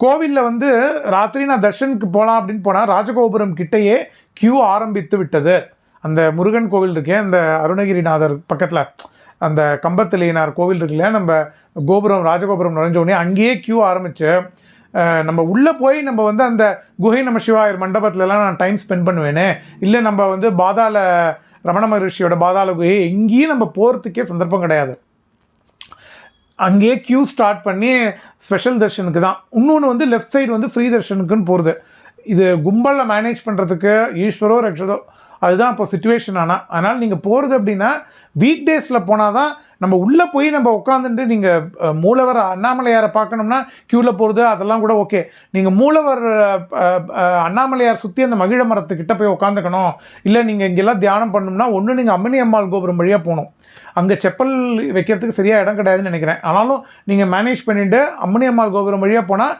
கோவிலில் வந்து ராத்திரி நான் தர்ஷனுக்கு போகலாம் அப்படின்னு போனால் ராஜகோபுரம் கிட்டேயே கியூ ஆரம்பித்து விட்டது. அந்த முருகன் கோவில் இருக்கே, அந்த அருணகிரிநாதர் பக்கத்தில் அந்த கம்பத்திலேனார் கோவில் இருக்கு இல்லையா, நம்ம கோபுரம் ராஜகோபுரம் நுழைஞ்சோடனே அங்கேயே கியூ ஆரம்பித்து நம்ம உள்ளே போய் நம்ம வந்து அந்த குகை நம சிவாயர் மண்டபத்துலலாம் நான் டைம் ஸ்பெண்ட் பண்ணுவேனே, இல்லை நம்ம வந்து பாதாள ரமண மகரிஷியோட பாதாள குகை எங்கேயும் நம்ம போகிறதுக்கே சந்தர்ப்பம் கிடையாது. அங்கேயே கியூ ஸ்டார்ட் பண்ணி ஸ்பெஷல் தர்ஷனுக்கு தான். இன்னொன்று வந்து லெஃப்ட் சைடு வந்து ஃப்ரீ தர்ஷனுக்குன்னு போகிறது. இது கும்பலில் மேனேஜ் பண்ணுறதுக்கு ஈஸ்வரோ ரக்ஷதோ அதுதான் இப்போ சிச்சுவேஷன். அதனால் நீங்கள் போகிறது அப்படின்னா வீக் டேஸில் போனால் தான் நம்ம உள்ளே போய் நம்ம உட்காந்துட்டு நீங்கள் மூலவர் அண்ணாமலையாரை பார்க்கணும்னா க்யூவில் போகிறது அதெல்லாம் கூட ஓகே. நீங்கள் மூலவர் அண்ணாமலையார் சுற்றி அந்த மகிழ மரத்துக்கிட்ட போய் உட்காந்துக்கணும், இல்லை நீங்கள் இங்கெல்லாம் தியானம் பண்ணணும்னா ஒன்று நீங்கள் அம்மணி அம்மாள் கோபுரம் வழியாக போகணும். அங்கே செப்பல் வைக்கிறதுக்கு சரியாக இடம் கிடையாதுன்னு நினைக்கிறேன். ஆனாலும் நீங்கள் மேனேஜ் பண்ணிவிட்டு அம்மணி அம்மாள் கோபுரம் வழியாக போனால்